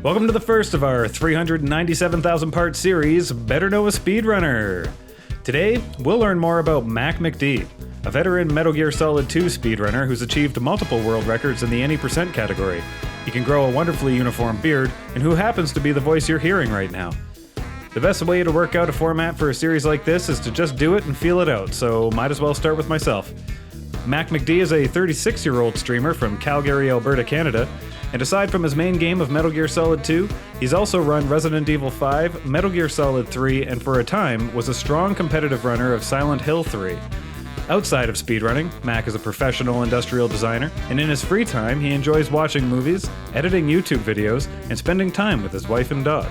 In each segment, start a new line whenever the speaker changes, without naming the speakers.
Welcome to the first of our 397,000 part series, Better Know a Speedrunner. Today, we'll learn more about Mac McD, a veteran Metal Gear Solid 2 speedrunner who's achieved multiple world records in the any percent category. He can grow a wonderfully uniform beard, and who happens to be the voice you're hearing right now. The best way to work out a format for a series like this is to just do it and feel it out, so might as well start with myself. Mac McD is a 36-year-old streamer from Calgary, Alberta, Canada, and aside from his main game of Metal Gear Solid 2, he's also run Resident Evil 5, Metal Gear Solid 3, and for a time was a strong competitive runner of Silent Hill 3. Outside of speedrunning, Mac is a professional industrial designer, and in his free time he enjoys watching movies, editing YouTube videos, and spending time with his wife and dog.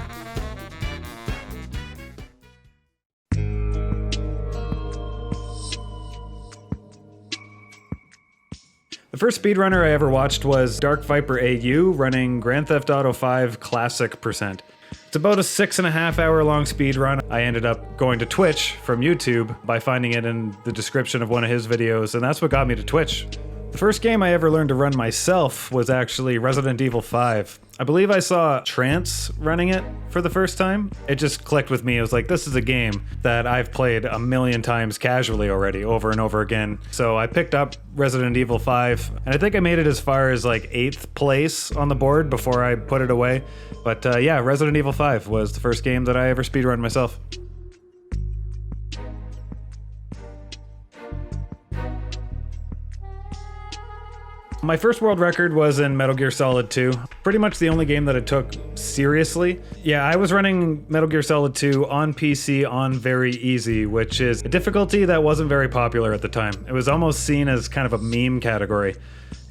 The first speedrunner I ever watched was Dark Viper AU running Grand Theft Auto 5 Classic %. It's about a 6.5 hour long speedrun. I ended up going to Twitch from YouTube by finding it in the description of one of his videos, and that's what got me to Twitch. The first game I ever learned to run myself was actually Resident Evil 5. I believe I saw Trance running it for the first time. It just clicked with me. It was like, this is a game that I've played a million times casually already, over and over again. So I picked up Resident Evil 5, and I think I made it as far as like 8th place on the board before I put it away. But yeah, Resident Evil 5 was the first game that I ever speedrun myself. My first world record was in Metal Gear Solid 2. Pretty much the only game that I took seriously. Yeah, I was running Metal Gear Solid 2 on PC on very easy, which is a difficulty that wasn't very popular at the time. It was almost seen as kind of a meme category.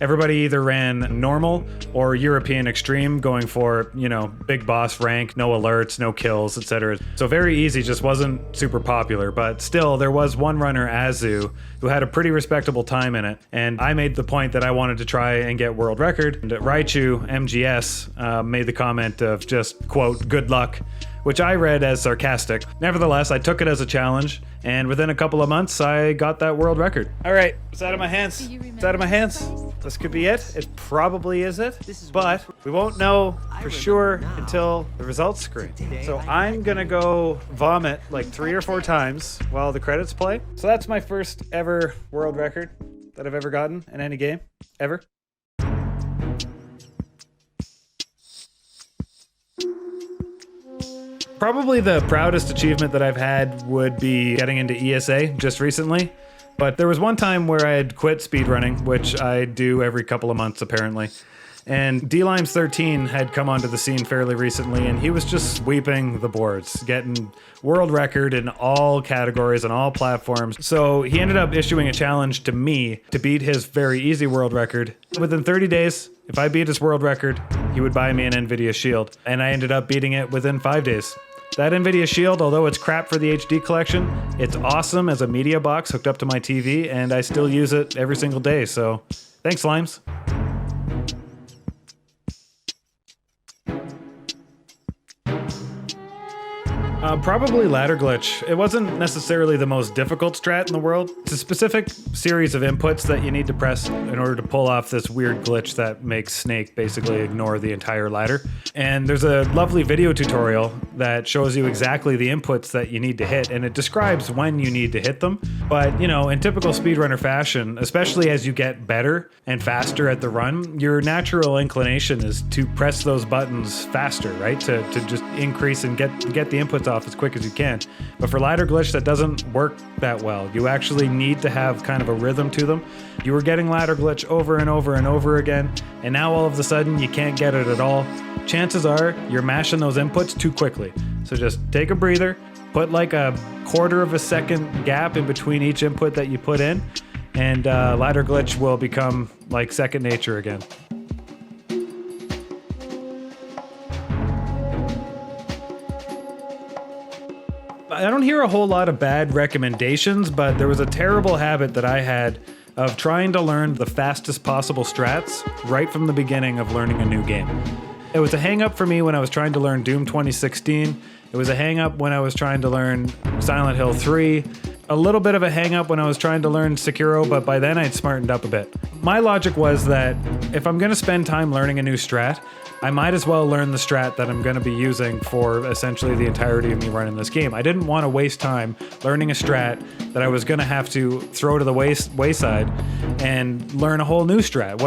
Everybody either ran normal or European extreme, going for, you know, big boss rank, no alerts, no kills, etc. So very easy just wasn't super popular, but still there was one runner, Azu, who had a pretty respectable time in it. And I made the point that I wanted to try and get world record. And Raichu, MGS, made the comment of just, quote, good luck, which I read as sarcastic. Nevertheless, I took it as a challenge, and within a couple of months, I got that world record. All right, it's out of my hands. It's out of my hands. This could be it. It probably is it, but we won't know for sure until the results screen. So I'm gonna go vomit like 3 or 4 times while the credits play. So that's my first ever world record that I've ever gotten in any game, ever. Probably the proudest achievement that I've had would be getting into ESA just recently. But there was one time where I had quit speedrunning, which I do every couple of months apparently. And DLimes13 had come onto the scene fairly recently, and he was just sweeping the boards, getting world record in all categories and all platforms. So he ended up issuing a challenge to me to beat his very easy world record. Within 30 days, if I beat his world record, he would buy me an NVIDIA Shield. And I ended up beating it within 5 days. That NVIDIA Shield, although it's crap for the HD collection, it's awesome as a media box hooked up to my TV, and I still use it every single day, so thanks, Limes. Probably ladder glitch. It wasn't necessarily the most difficult strat in the world. It's a specific series of inputs that you need to press in order to pull off this weird glitch that makes Snake basically ignore the entire ladder. And there's a lovely video tutorial that shows you exactly the inputs that you need to hit, and it describes when you need to hit them. But, you know, in typical speedrunner fashion, especially as you get better and faster at the run, your natural inclination is to press those buttons faster, right? To just increase and get the inputs off as quick as you can. But for ladder glitch, that doesn't work that well. You actually need to have kind of a rhythm to them. You were getting ladder glitch over and over and over again, and now all of a sudden you can't get it at all. Chances are you're mashing those inputs too quickly. So just take a breather, put like a 1/4 of a second gap in between each input that you put in, and ladder glitch will become like second nature again. I don't hear a whole lot of bad recommendations, but there was a terrible habit that I had of trying to learn the fastest possible strats right from the beginning of learning a new game. It was a hang-up for me when I was trying to learn Doom 2016. It was a hang-up when I was trying to learn Silent Hill 3. a little bit of a hang up when I was trying to learn Sekiro, but by then I'd smartened up a bit. My logic was that if I'm going to spend time learning a new strat, I might as well learn the strat that I'm going to be using for essentially the entirety of me running this game. I didn't want to waste time learning a strat that I was going to have to throw to the wayside and learn a whole new strat.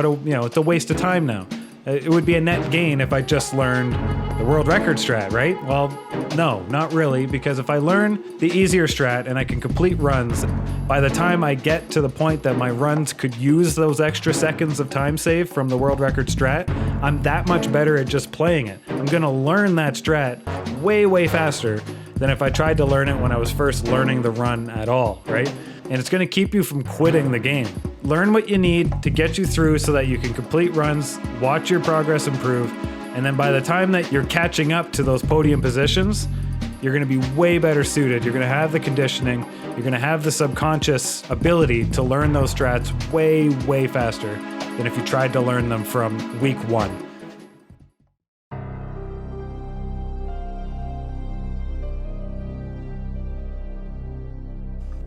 It's a waste of time now. It would be a net gain if I just learned the world record strat, right? Well, no, not really, because if I learn the easier strat and I can complete runs, by the time I get to the point that my runs could use those extra seconds of time save from the world record strat, I'm that much better at just playing it. I'm gonna learn that strat way, way faster than if I tried to learn it when I was first learning the run at all, right? And it's gonna keep you from quitting the game. Learn what you need to get you through so that you can complete runs, watch your progress improve, and then by the time that you're catching up to those podium positions, you're gonna be way better suited. You're gonna have the conditioning, you're gonna have the subconscious ability to learn those strats way, way faster than if you tried to learn them from week one.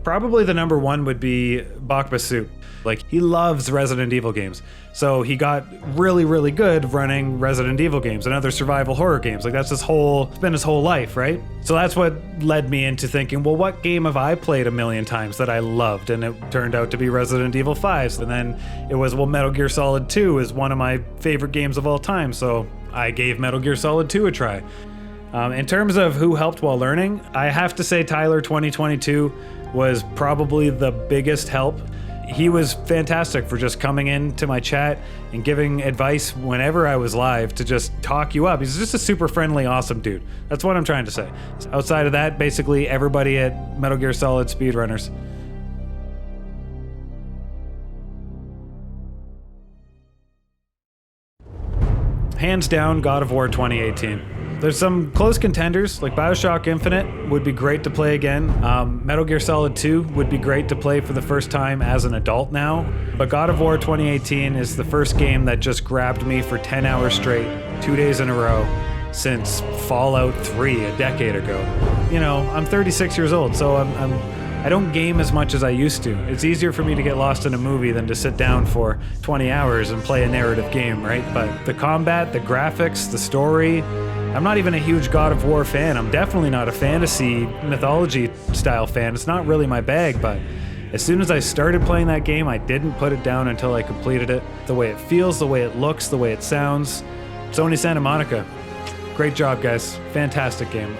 Probably the number one would be BKAS. Like, he loves Resident Evil games. So he got really, really good running Resident Evil games and other survival horror games. Like, it's been his whole life, right? So that's what led me into thinking, well, what game have I played a million times that I loved? And it turned out to be Resident Evil 5. And then it was, well, Metal Gear Solid 2 is one of my favorite games of all time. So I gave Metal Gear Solid 2 a try. In terms of who helped while learning, I have to say Tyler 2022 was probably the biggest help. He was fantastic for just coming into my chat and giving advice whenever I was live to just talk you up. He's just a super friendly, awesome dude. That's what I'm trying to say. Outside of that, basically everybody at Metal Gear Solid Speedrunners. Hands down, God of War 2018. There's some close contenders, like BioShock Infinite would be great to play again. Metal Gear Solid 2 would be great to play for the first time as an adult now. But God of War 2018 is the first game that just grabbed me for 10 hours straight, 2 days in a row, since Fallout 3 a decade ago. You know, I'm 36 years old, so I don't game as much as I used to. It's easier for me to get lost in a movie than to sit down for 20 hours and play a narrative game, right? But the combat, the graphics, the story, I'm not even a huge God of War fan. I'm definitely not a fantasy mythology style fan. It's not really my bag, but as soon as I started playing that game, I didn't put it down until I completed it. The way it feels, the way it looks, the way it sounds. Sony Santa Monica. Great job, guys. Fantastic game.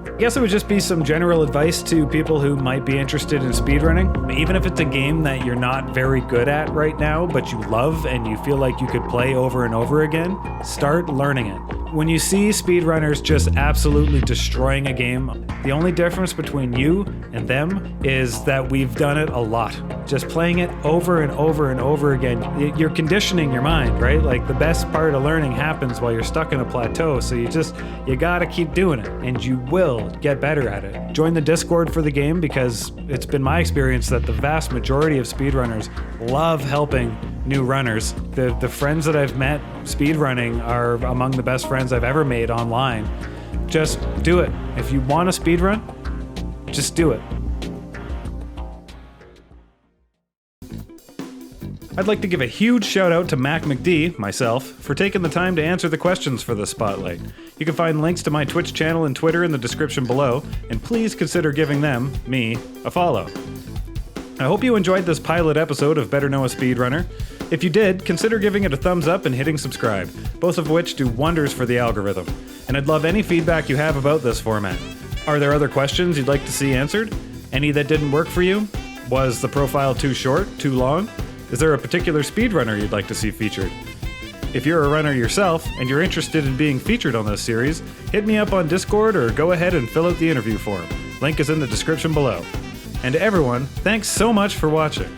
I guess it would just be some general advice to people who might be interested in speedrunning. Even if it's a game that you're not very good at right now, but you love and you feel like you could play over and over again, start learning it. When you see speedrunners just absolutely destroying a game, the only difference between you and them is that we've done it a lot. Just playing it over and over and over again, you're conditioning your mind, right? Like, the best part of learning happens while you're stuck in a plateau, so you gotta keep doing it, and you will get better at it. Join the Discord for the game, because it's been my experience that the vast majority of speedrunners love helping new runners. The friends that I've met speedrunning are among the best friends I've ever made online. Just do it. If you want to speedrun, just do it. I'd like to give a huge shout out to Mac McD, myself, for taking the time to answer the questions for this spotlight. You can find links to my Twitch channel and Twitter in the description below, and please consider giving them, me, a follow. I hope you enjoyed this pilot episode of Better Know a Speedrunner. If you did, consider giving it a thumbs up and hitting subscribe, both of which do wonders for the algorithm. And I'd love any feedback you have about this format. Are there other questions you'd like to see answered? Any that didn't work for you? Was the profile too short, too long? Is there a particular speedrunner you'd like to see featured? If you're a runner yourself and you're interested in being featured on this series, hit me up on Discord or go ahead and fill out the interview form. Link is in the description below. And to everyone, thanks so much for watching.